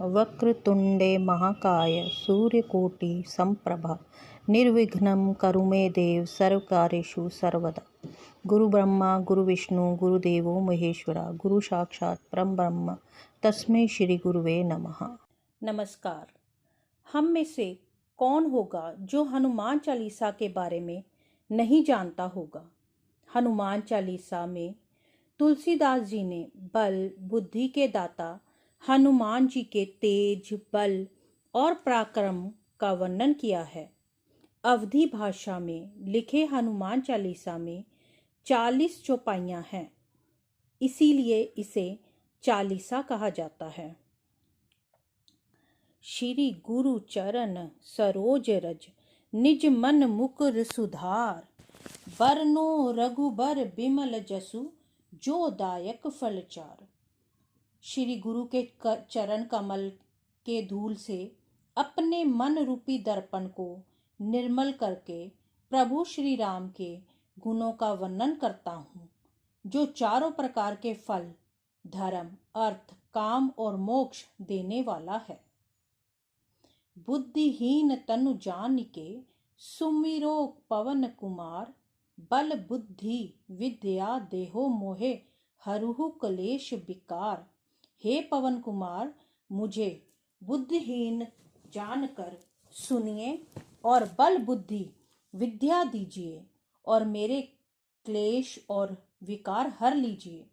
वक्रतुंडे महाकाय सूर्यकोटि समप्रभा निर्विघ्नं कुरु मे देव सर्वकार्येषु सर्वदा। गुरु ब्रह्मा गुरु विष्णु गुरुदेवो महेश्वरा गुरु साक्षात् परम ब्रह्म तस्मै श्री गुरुवे नमः। नमस्कार। हम में से कौन होगा जो हनुमान चालीसा के बारे में नहीं जानता होगा। हनुमान चालीसा में तुलसीदास जी ने बल बुद्धि के दाता हनुमान जी के तेज बल और पराक्रम का वर्णन किया है। अवधी भाषा में लिखे हनुमान चालीसा में 40 चौपाइयाँ हैं, इसीलिए इसे चालीसा कहा जाता है। श्री गुरु चरण सरोज रज निज मन मुकुर सुधार, बरनो रघुबर बिमल जसु जो दायक फलचार। श्री गुरु के चरण कमल के धूल से अपने मन रूपी दर्पण को निर्मल करके प्रभु श्री राम के गुणों का वर्णन करता हूँ, जो चारों प्रकार के फल धर्म अर्थ काम और मोक्ष देने वाला है। बुद्धिहीन तनु जानिके सुमिरो पवन कुमार, बल बुद्धि विद्या देहो मोहे हरुहु कलेश विकार। हे पवन कुमार, मुझे बुद्धिहीन जानकर सुनिए और बल बुद्धि विद्या दीजिए और मेरे क्लेश और विकार हर लीजिए।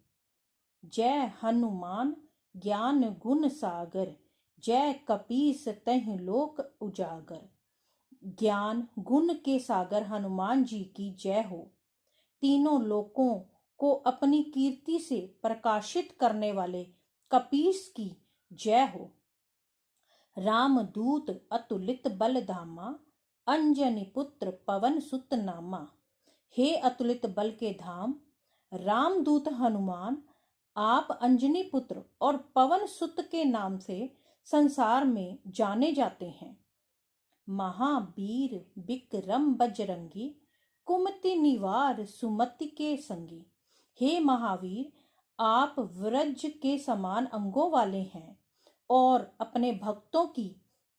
जय हनुमान ज्ञान गुण सागर, जय कपीस तहि लोक उजागर। ज्ञान गुण के सागर हनुमान जी की जय हो। तीनों लोकों को अपनी कीर्ति से प्रकाशित करने वाले कपीस की जय हो। रामदूत अतुलित बल धामा, अंजनी पुत्र पवन सुत नामा। हे अतुलित बल के धाम रामदूत हनुमान, आप अंजनी पुत्र और पवन सुत के नाम से संसार में जाने जाते हैं। महावीर विक्रम बजरंगी, कुमति निवार सुमति के संगी। हे महावीर, आप वज्र के समान अंगों वाले हैं और अपने भक्तों की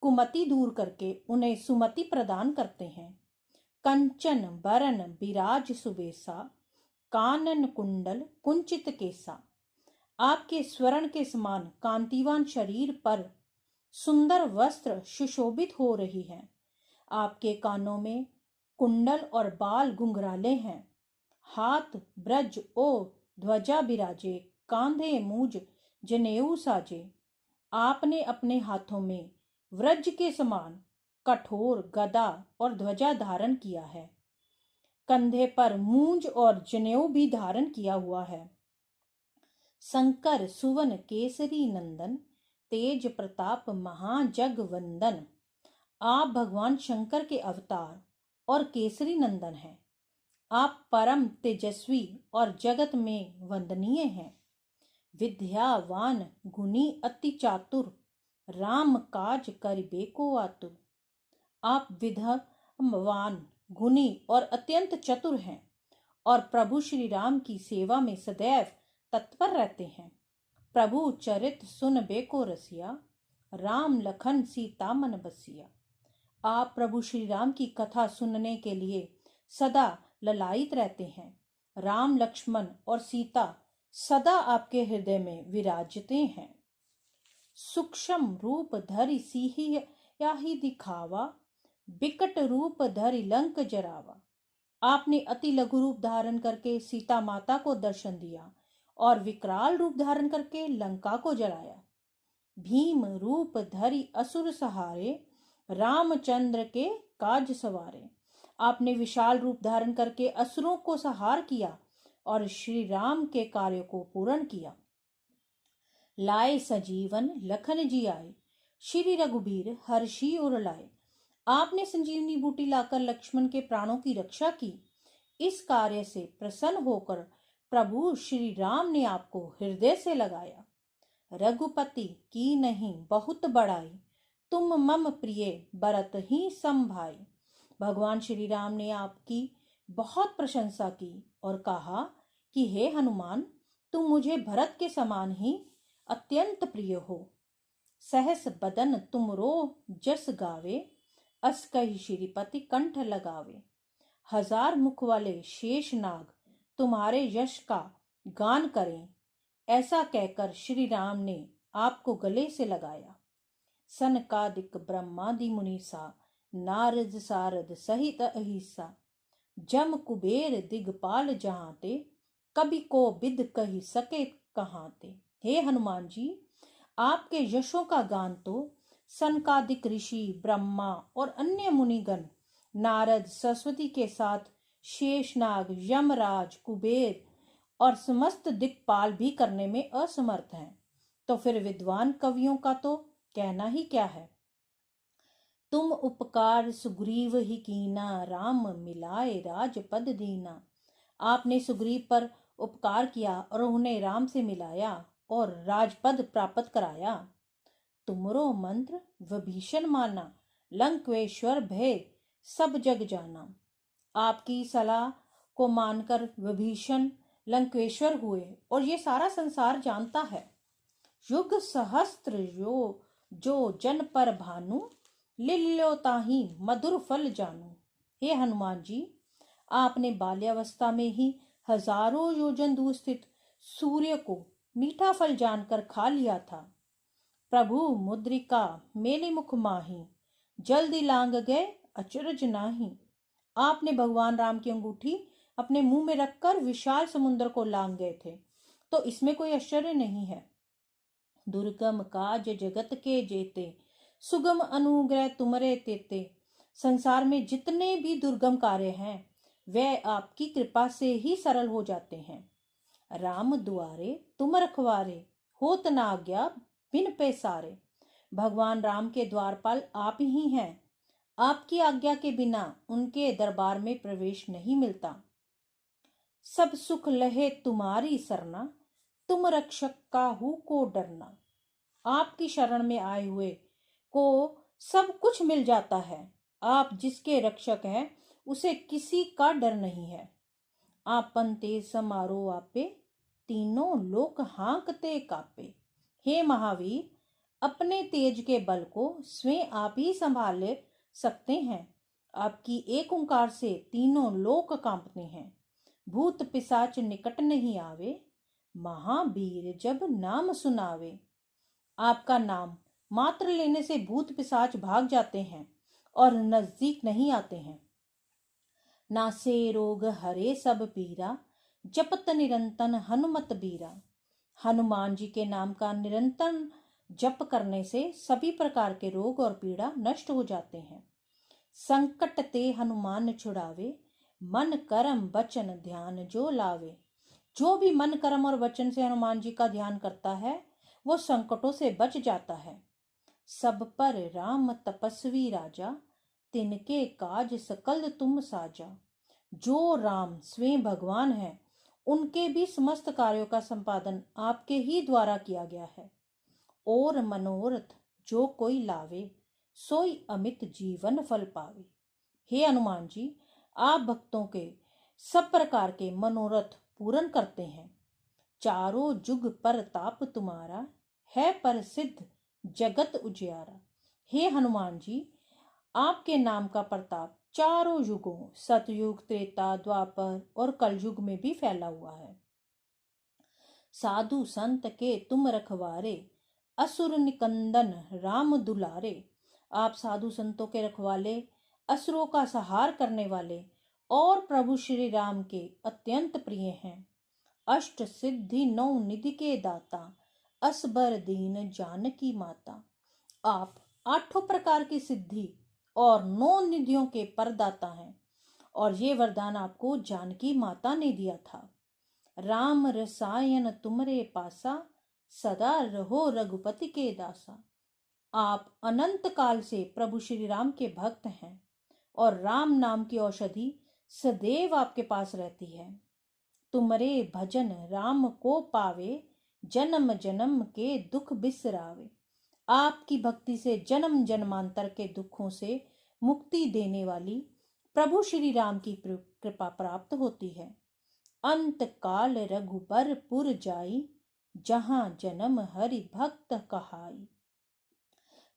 कुमति दूर करके उन्हें सुमति प्रदान करते हैं। कंचन बरन बिराज सुबेसा, कानन कुंडल कुंचित केसा। आपके स्वर्ण के समान कांतिवान शरीर पर सुंदर वस्त्र सुशोभित हो रही हैं। आपके कानों में कुंडल और बाल घुंघराले हैं। हाथ ब्रज ओ ध्वजा बिराजे, कांधे मूज जनेऊ साजे। आपने अपने हाथों में वज्र के समान कठोर गदा और ध्वजा धारण किया है। कंधे पर मूंज और जनेऊ भी धारण किया हुआ है। शंकर सुवन केसरी नंदन, तेज प्रताप महाजगवंदन। आप भगवान शंकर के अवतार और केसरी नंदन हैं। आप परम तेजस्वी और जगत में वंदनीय हैं। विद्यावान गुणी अति चातुर, राम काज करिबे को आतुर। आप विद्वान गुणी और अत्यंत चतुर हैं और प्रभु श्री राम की सेवा में सदैव तत्पर रहते हैं। प्रभु चरित सुनबे को रसिया, राम लखन सीता मन बसिया। आप प्रभु श्री राम की कथा सुनने के लिए सदा ललायित रहते हैं। राम लक्ष्मण और सीता सदा आपके हृदय में विराजते हैं। सूक्ष्म रूप धरि सिहियाहि दिखावा, बिकट रूप धरि लंक जरावा। आपने अति लघु रूप धारण करके सीता माता को दर्शन दिया और विकराल रूप धारण करके लंका को जलाया। भीम रूप धरि असुर सहारे, रामचंद्र के काज सवारे। आपने विशाल रूप धारण करके असुरों को संहार किया और श्री राम के कार्य को पूर्ण किया। लाए सजीवन लखन जी आए, श्री रघुबीर हर्षि उर लाए। आपने संजीवनी बूटी लाकर लक्ष्मण के प्राणों की रक्षा की। इस कार्य से प्रसन्न होकर प्रभु श्री राम ने आपको हृदय से लगाया। रघुपति की नहीं बहुत बड़ाई, तुम मम प्रिय बरत ही संभाई। भगवान श्री राम ने आपकी बहुत प्रशंसा की और कहा कि हे हनुमान, तुम मुझे भरत के समान ही अत्यंत प्रिय हो। सहस बदन तुमरो जस गावे, अस कहि श्रीपति कंठ लगावे। हजार मुख वाले शेष नाग तुम्हारे यश का गान करें, ऐसा कहकर श्री राम ने आपको गले से लगाया। सनकादिक ब्रह्मादि मुनीसा, नारद सारद सहित अहिसा, जम कुबेर दिगपाल जहाँ ते, कभी को बिद कही सके कहाँ ते। हे हनुमान जी, आपके यशों का गान तो सनकादिक ऋषि, ब्रह्मा और अन्य मुनिगण, नारद, सरस्वती के साथ शेषनाग, यमराज, कुबेर और समस्त दिक्पाल भी करने में असमर्थ हैं। तो फिर विद्वान कवियों का तो कहना ही क्या है। तुम उपकार सुग्रीव ही कीना, राम मिलाए राजपद दीना। आपने सुग्रीव पर उपकार किया और उन्हें राम से मिलाया और राजपद प्राप्त कराया। तुमरो मंत्र विभीषण माना, लंकेश्वर भय सब जग जाना। आपकी सलाह को मानकर विभीषण लंकेश्वर हुए और ये सारा संसार जानता है। युग सहस्त्र जो जन पर भानु, लिल्यो ताहि मधुर फल जानू। हे हनुमान जी, आपने बाल्यावस्था में ही हजारों योजन दूर स्थित सूर्य को मीठा फल जानकर खा लिया था। प्रभु मुद्रिका मेले मुख माही, जल्दी लांग गए अचरज नाही। आपने भगवान राम की अंगूठी अपने मुंह में रखकर विशाल समुद्र को लांग गए थे, तो इसमें कोई आश्चर्य नहीं है। दुर्गम काज जगत के जेते, सुगम अनुग्रह तुमरे तेते। संसार में जितने भी दुर्गम कार्य हैं वह आपकी कृपा से ही सरल हो जाते हैं। राम दुआरे तुम रखवारे, होत न आज्ञा बिन पैसारे। भगवान राम के द्वारपाल आप ही हैं। आपकी आज्ञा के बिना उनके दरबार में प्रवेश नहीं मिलता। सब सुख लहे तुम्हारी सरना, तुम रक्षक काहू को डरना। आपकी शरण में आए हुए को सब कुछ मिल जाता है। आप जिसके रक्षक हैं उसे किसी का डर नहीं है। आपन तेज समारो आपे, तीनों लोक हाँकते कापे। हे महावीर, अपने तेज के बल को स्वयं आप ही संभाल सकते हैं। आपकी एक ओंकार से तीनों लोक कांपते हैं। भूत पिशाच निकट नहीं आवे, महावीर जब नाम सुनावे। आपका नाम मात्र लेने से भूत पिशाच भाग जाते हैं और नजदीक नहीं आते हैं। नासे रोग हरे सब पीरा, जपत निरंतन हनुमत बीरा। हनुमान जी के नाम का निरंतर जप करने से सभी प्रकार के रोग और पीड़ा नष्ट हो जाते हैं। संकट ते हनुमान छुड़ावे, मन कर्म वचन ध्यान जो लावे। जो भी मन कर्म और वचन से हनुमान जी का ध्यान करता है वो संकटों से बच जाता है। सब पर राम तपस्वी राजा, तिनके काज सकल तुम साजा। जो राम स्वयं भगवान है उनके भी समस्त कार्यों का संपादन आपके ही द्वारा किया गया है। और मनोरथ जो कोई लावे, सोई अमित जीवन फल पावे। हे हनुमान जी, आप भक्तों के सब प्रकार के मनोरथ पूर्ण करते हैं। चारों जुग परताप तुम्हारा, है प्रसिद्ध जगत उजियारा। हे हनुमान जी, आपके नाम का प्रताप चारों युगों सतयुग, त्रेता, द्वापर और कलयुग में भी फैला हुआ है। साधु संत के तुम रखवारे, असुर निकंदन राम दुलारे। आप साधु संतों के रखवाले, असुरों का संहार करने वाले और प्रभु श्री राम के अत्यंत प्रिय हैं। अष्ट सिद्धि नौ निधि के दाता, असबर दीन जानकी माता। आप आठों प्रकार की सिद्धि और 9 निधियों के परदाता हैं और ये वरदान आपको जानकी माता ने दिया था। राम रसायन तुमरे पासा, सदा रहो रघुपति के दासा। आप अनंत काल से प्रभु श्री राम के भक्त हैं और राम नाम की औषधि सदैव आपके पास रहती है। तुमरे भजन राम को पावे, जन्म जन्म के दुख बिसरावे। आपकी भक्ति से जन्म जन्मांतर के दुखों से मुक्ति देने वाली प्रभु श्री राम की कृपा प्राप्त होती है। अंत काल रघुबर पुर जाई, जहां जन्म हरि भक्त कहाई।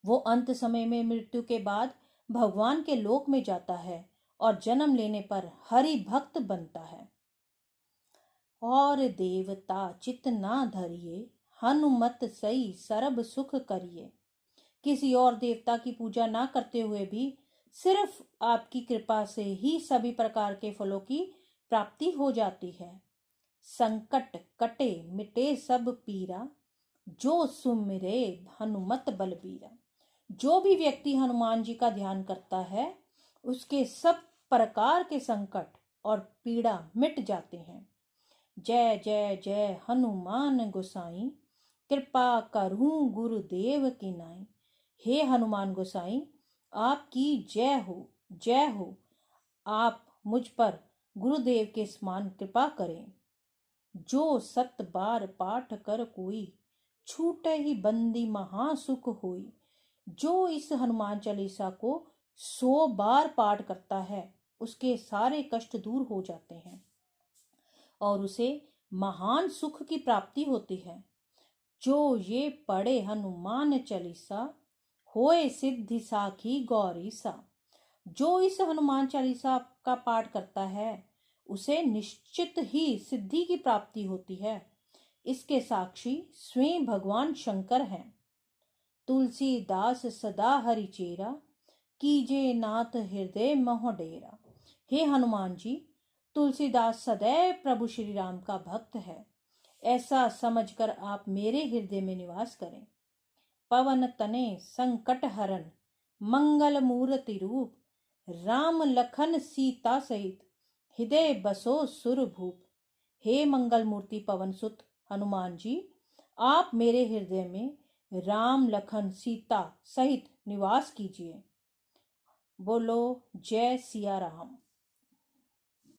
वो अंत समय में मृत्यु के बाद भगवान के लोक में जाता है और जन्म लेने पर हरि भक्त बनता है। और देवता चित ना धरिए, हनुमत सई सरब सुख करिए। किसी और देवता की पूजा ना करते हुए भी सिर्फ आपकी कृपा से ही सभी प्रकार के फलों की प्राप्ति हो जाती है। संकट कटे मिटे सब पीरा, जो सुमिरे हनुमत बलबीरा। जो भी व्यक्ति हनुमान जी का ध्यान करता है उसके सब प्रकार के संकट और पीड़ा मिट जाते हैं। जय जय जय हनुमान गोसाई, कृपा करूं गुरुदेव की नाई। हे हनुमान गोसाई, आपकी जय हो, जय हो। आप मुझ पर गुरुदेव के समान कृपा करें। जो 7 बार पाठ कर कोई, छूटे ही बंदी महासुख होई। जो इस हनुमान चालीसा को 100 बार पाठ करता है उसके सारे कष्ट दूर हो जाते हैं और उसे महान सुख की प्राप्ति होती है। जो ये पढ़े हनुमान चालीसा, होए सिद्धि साखी गौरीसा। जो इस हनुमान चालीसा का पाठ करता है उसे निश्चित ही सिद्धि की प्राप्ति होती है। इसके साक्षी स्वयं भगवान शंकर हैं। तुलसीदास सदा हरिचेरा, कीजे नाथ हृदय मोह डेरा। हे हनुमान जी, तुलसीदास सदैव प्रभु श्री राम का भक्त है, ऐसा समझकर आप मेरे हृदय में निवास करें। पवन तने संकट हरन, मंगल मूर्ति रूप। राम लखन सीता सहित, हृदय बसो सुरभूप। हे मंगल मूर्ति पवन सुत हनुमान जी, आप मेरे हृदय में राम लखन सीता सहित निवास कीजिए। बोलो जय सिया राम।